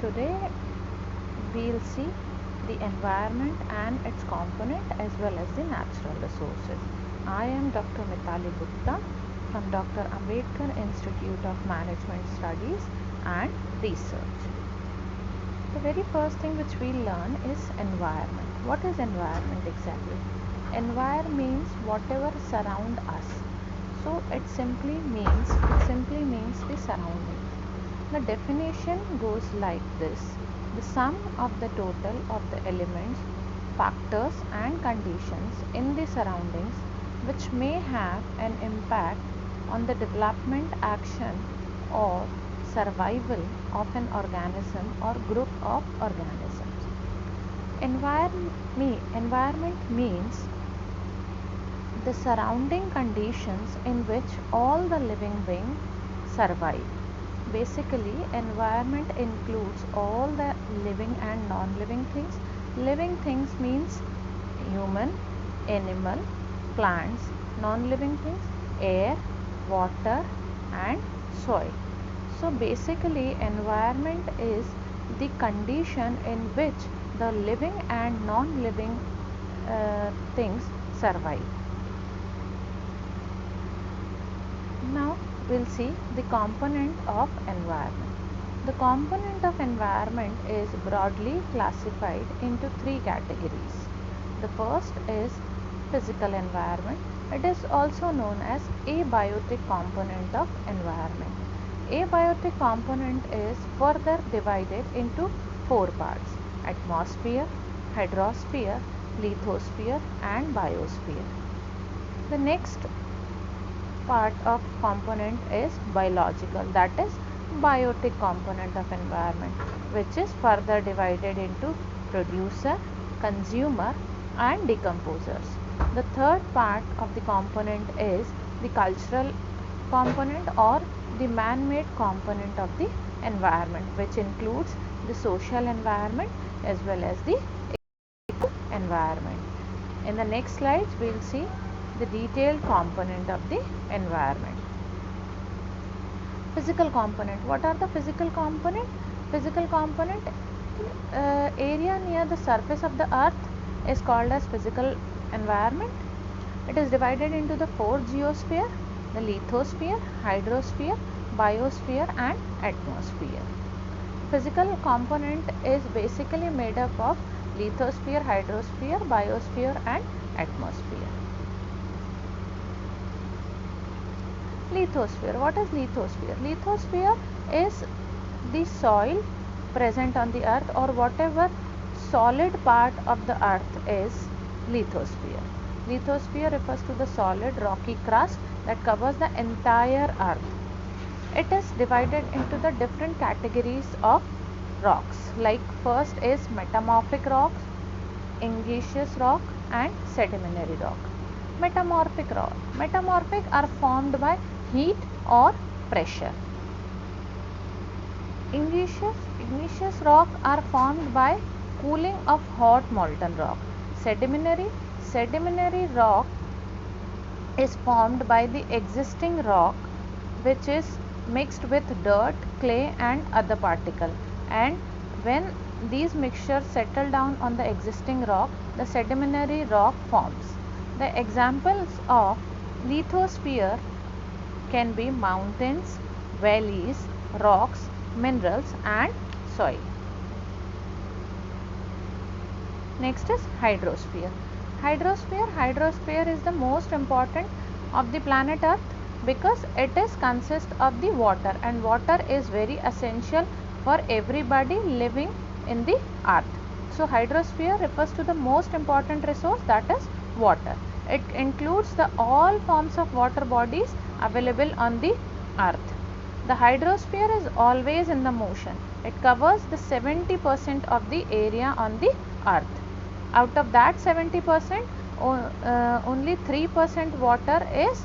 Today we'll see the environment and its component as well as the natural resources. I am Dr. Mitali Gupta from Dr. Ambedkar Institute of Management Studies and Research. The very first thing which we learn is environment. What is environment exactly? Environment means whatever surround us. So it simply means the surroundings. The definition goes like this: the sum of the total of the elements, factors and conditions in the surroundings which may have an impact on the development, action or survival of an organism or group of organisms. Environment means the surrounding conditions in which all the living beings survive. Basically, environment includes all the living and non-living things. Living things means human, animal, plants, non-living things, air, water and soil. So basically, environment is the condition in which the living and non-living things survive. Now we'll see the component of environment. The component of environment is broadly classified into three categories. The first is physical environment. It is also known as abiotic component of environment. Abiotic component is further divided into four parts: atmosphere, hydrosphere, lithosphere and biosphere. The next part of component is biological, that is biotic component of environment, which is further divided into producer, consumer and decomposers. The third part of the component is the cultural component or the man-made component of the environment, which includes the social environment as well as the environment. In the next slides we will see the detailed component of the environment. Physical component. What are the physical component? Physical component, area near the surface of the earth is called as physical environment. It is divided into the four geosphere: the lithosphere, hydrosphere, biosphere and atmosphere. Physical component is basically made up of lithosphere, hydrosphere, biosphere and atmosphere. Lithosphere. What is lithosphere? Lithosphere is the soil present on the earth, or whatever solid part of the earth is lithosphere. Lithosphere refers to the solid rocky crust that covers the entire earth. It is divided into the different categories of rocks, like first is metamorphic rocks, igneous rock and sedimentary rock. Metamorphic rock. Metamorphic are formed by heat or pressure. Igneous rock are formed by cooling of hot molten rock. Sedimentary rock is formed by the existing rock which is mixed with dirt, clay and other particle, and when these mixtures settle down on the existing rock, the sedimentary rock forms. The examples of lithosphere can be mountains, valleys, rocks, minerals and soil. Next is hydrosphere. Hydrosphere is the most important of the planet Earth because it is consist of the water, and water is very essential for everybody living in the earth. So hydrosphere refers to the most important resource, that is water. It includes the all forms of water bodies available on the earth. The hydrosphere is always in the motion. It covers the 70% of the area on the earth. Out of that 70%, only 3% water is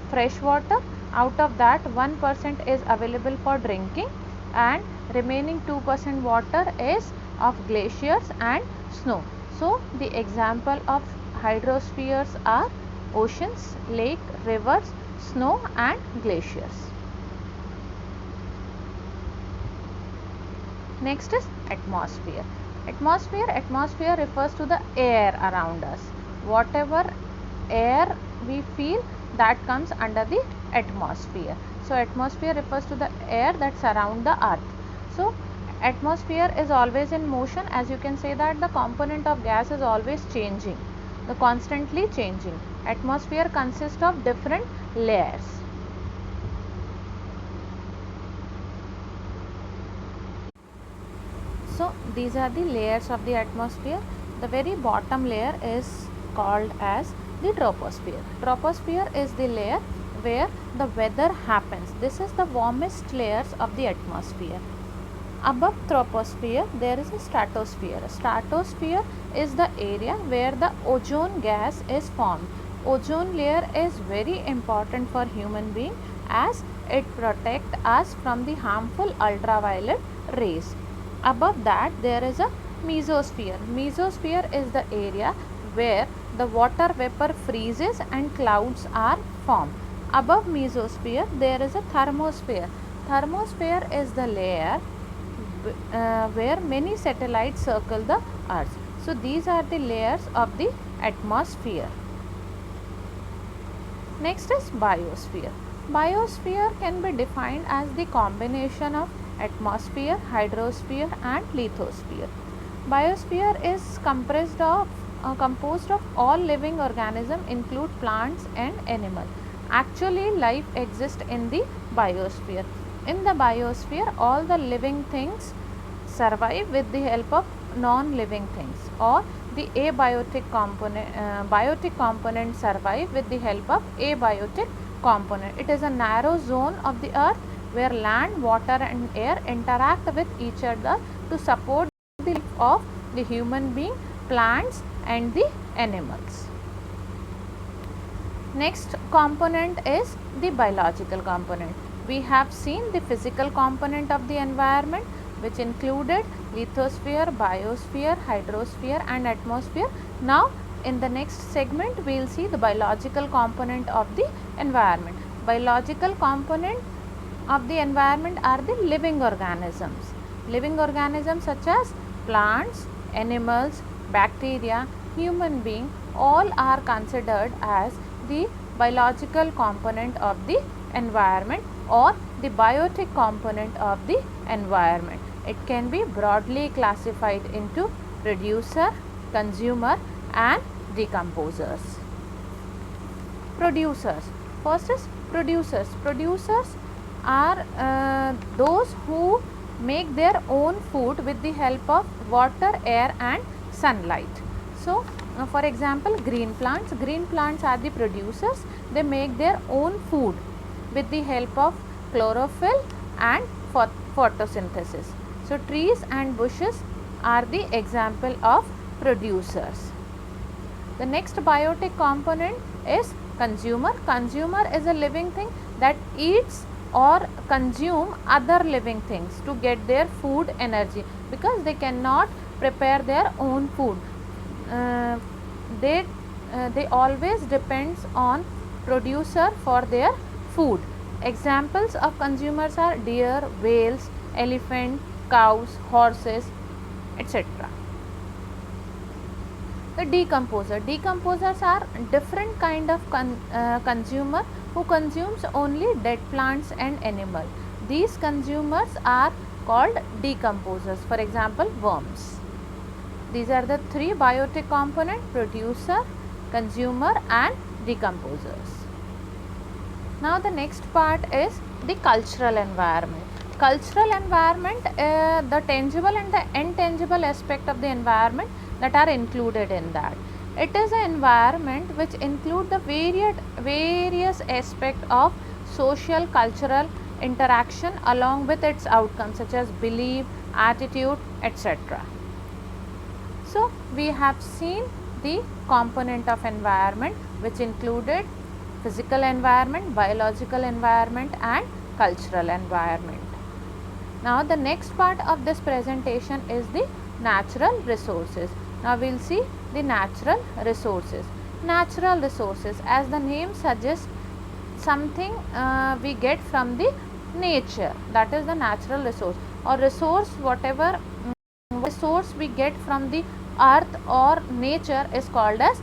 fresh water. Out of that 1% is available for drinking, and remaining 2% water is of glaciers and snow. So the example of hydrospheres are oceans, lake, rivers, snow and glaciers. Next is atmosphere. Atmosphere refers to the air around us. Whatever air we feel, that comes under the atmosphere. So atmosphere refers to the air that surround the earth. So atmosphere is always in motion, as you can say that the component of gas is always changing, the constantly changing. Atmosphere consists of different layers. So these are the layers of the atmosphere. The very bottom layer is called as the troposphere. Troposphere is the layer where the weather happens. This is the warmest layers of the atmosphere. Above troposphere there is a stratosphere. Stratosphere is the area where the ozone gas is formed. Ozone layer is very important for human being as it protects us from the harmful ultraviolet rays. Above that there is a mesosphere. Mesosphere is the area where the water vapor freezes and clouds are formed. Above mesosphere there is a thermosphere. Thermosphere is the layer where many satellites circle the earth. So these are the layers of the atmosphere. Next is biosphere. Biosphere can be defined as the combination of atmosphere, hydrosphere and lithosphere. Biosphere is composed of all living organisms, include plants and animals. Actually, life exists in the biosphere. In the biosphere, all the living things survive with the help of non-living things, or the abiotic component survive with the help of abiotic component. It is a narrow zone of the earth where land, water and air interact with each other to support the life of the human being, plants and the animals. Next component is the biological component. We have seen the physical component of the environment, which included lithosphere, biosphere, hydrosphere and atmosphere. Now in the next segment we will see the biological component of the environment. Biological component of the environment are the living organisms. Living organisms such as plants, animals, bacteria, human being, all are considered as the biological component of the environment or the biotic component of the environment. It can be broadly classified into producer, consumer and decomposers. Producers. First is producers. Producers are those who make their own food with the help of water, air and sunlight. So for example, green plants are the producers. They make their own food with the help of chlorophyll and photosynthesis. So trees and bushes are the example of producers. The next biotic component is consumer. Consumer is a living thing that eats or consume other living things to get their food energy, because they cannot prepare their own food. They always depends on producer for their food. Examples of consumers are deer, whales, elephant, cows, horses, etc. The decomposers are different kind of consumer who consumes only dead plants and animal. These consumers are called decomposers. For example, worms. These are the three biotic components: producer, consumer and decomposers. Now the next part is the cultural environment. Cultural environment, the tangible and the intangible aspect of the environment that are included in that. It is an environment which include the various aspects of social, cultural interaction along with its outcomes such as belief, attitude, etc. So we have seen the component of environment, which included physical environment, biological environment and cultural environment. Now the next part of this presentation is the natural resources. Now we will see the natural resources. Natural resources, as the name suggests, something we get from the nature, that is the natural resource, or resource whatever resource we get from the earth or nature is called as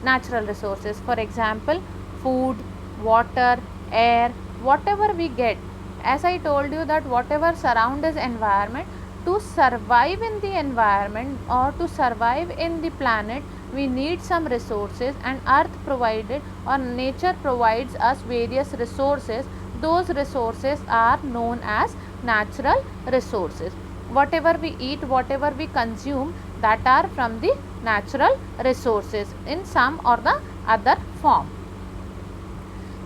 natural resources. For example, food, water, air, whatever we get. As I told you that whatever surrounds us environment, to survive in the environment or to survive in the planet, we need some resources, and earth provided or nature provides us various resources. Those resources are known as natural resources. Whatever we eat, whatever we consume, that are from the natural resources in some or the other form.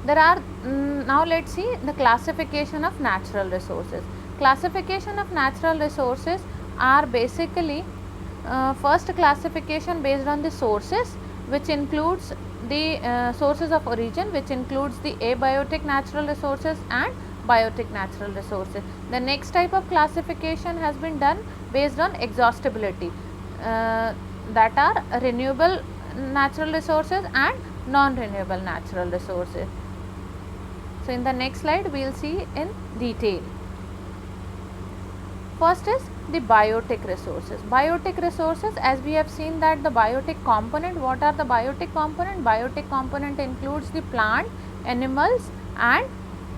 There are now let's see the classification of natural resources. Classification of natural resources are basically first classification based on the sources, which includes the sources of origin, which includes the abiotic natural resources and biotic natural resources. The next type of classification has been done based on exhaustibility, that are renewable natural resources and non-renewable natural resources. So in the next slide we will see in detail. First is the biotic resources. Biotic resources, as we have seen that the biotic component, what are the biotic component? Biotic component includes the plant, animals and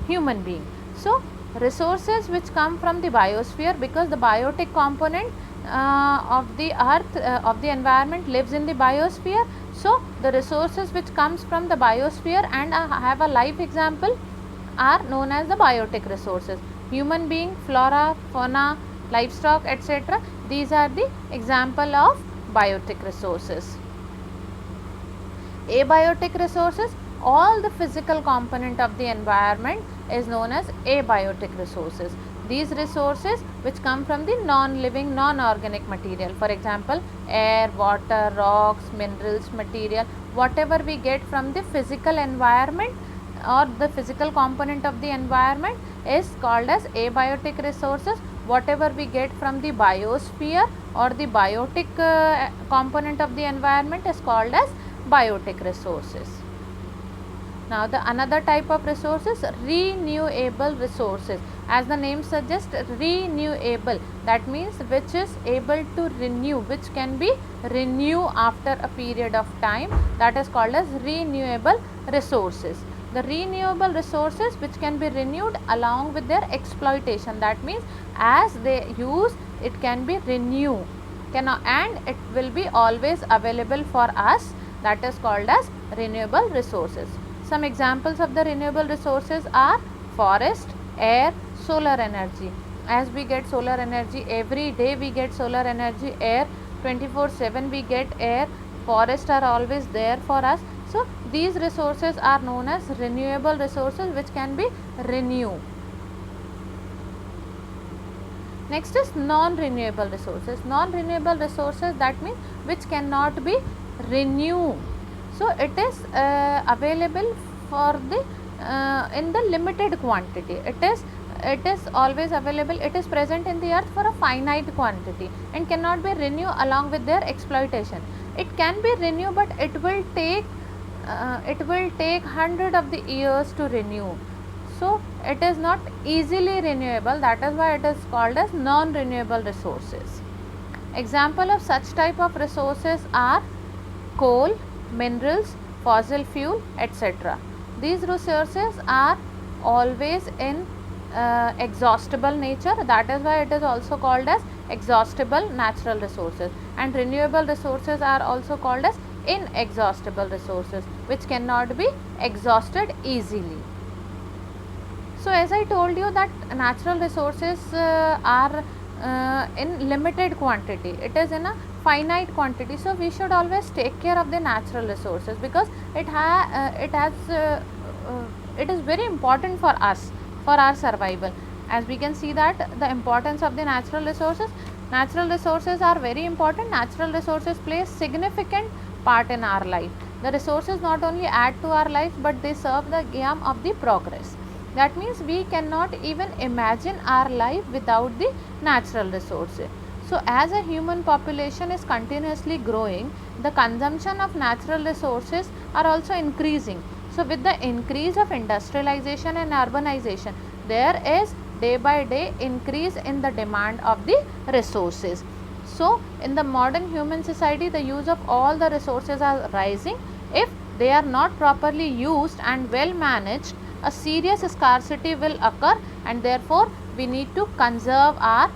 human being. So resources which come from the biosphere, because the biotic component of the earth of the environment lives in the biosphere. So the resources which comes from the biosphere and have a life example are known as the biotic resources. Human being, flora, fauna, livestock, etc. These are the example of biotic resources. Abiotic resources, all the physical component of the environment is known as abiotic resources. These resources which come from the non-living, non-organic material, for example air, water, rocks, minerals, material, whatever we get from the physical environment or the physical component of the environment is called as abiotic resources. Whatever we get from the biosphere or the biotic component of the environment is called as biotic resources. Now the another type of resources, renewable resources. As the name suggests, renewable, that means which is able to renew, which can be renew after a period of time, that is called as renewable resources. The renewable resources which can be renewed along with their exploitation, that means as they use it can be renewed, and it will be always available for us, that is called as renewable resources. Some examples of the renewable resources are forest, air, solar energy. As we get solar energy every day, we get solar energy, air 24/7 we get air, forests are always there for us. So these resources are known as renewable resources which can be renewed. Next is non-renewable resources. Non-renewable resources, that means which cannot be renewed. So it is available for the in the limited quantity. It is always available. It is present in the earth for a finite quantity and cannot be renewed along with their exploitation. It can be renewed, but it will take hundred of the years to renew. So it is not easily renewable. That is why it is called as non-renewable resources. Example of such type of resources are coal, minerals, fossil fuel, etc. These resources are always in exhaustible nature, that is why it is also called as exhaustible natural resources, and renewable resources are also called as inexhaustible resources which cannot be exhausted easily. So as I told you that natural resources are in limited quantity, it is in a finite quantity, so we should always take care of the natural resources because it is very important for us, for our survival. As we can see that the importance of the natural resources are very important. Natural resources play significant part in our life. The resources not only add to our life, but they serve the game of the progress. That means we cannot even imagine our life without the natural resources. So as a human population is continuously growing, the consumption of natural resources are also increasing. So with the increase of industrialization and urbanization, there is day by day increase in the demand of the resources. So in the modern human society, the use of all the resources are rising. If they are not properly used and well managed, a serious scarcity will occur, and therefore we need to conserve our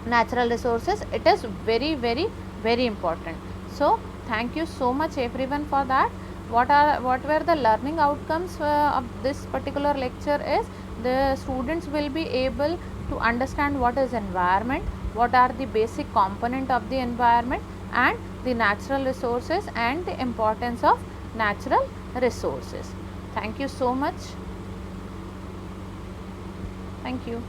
natural resources. It is very very important. So thank you so much everyone for that. What were the learning outcomes of this particular lecture is, the students will be able to understand what is environment, what are the basic component of the environment, and the natural resources and the importance of natural resources. Thank you so much. Thank you.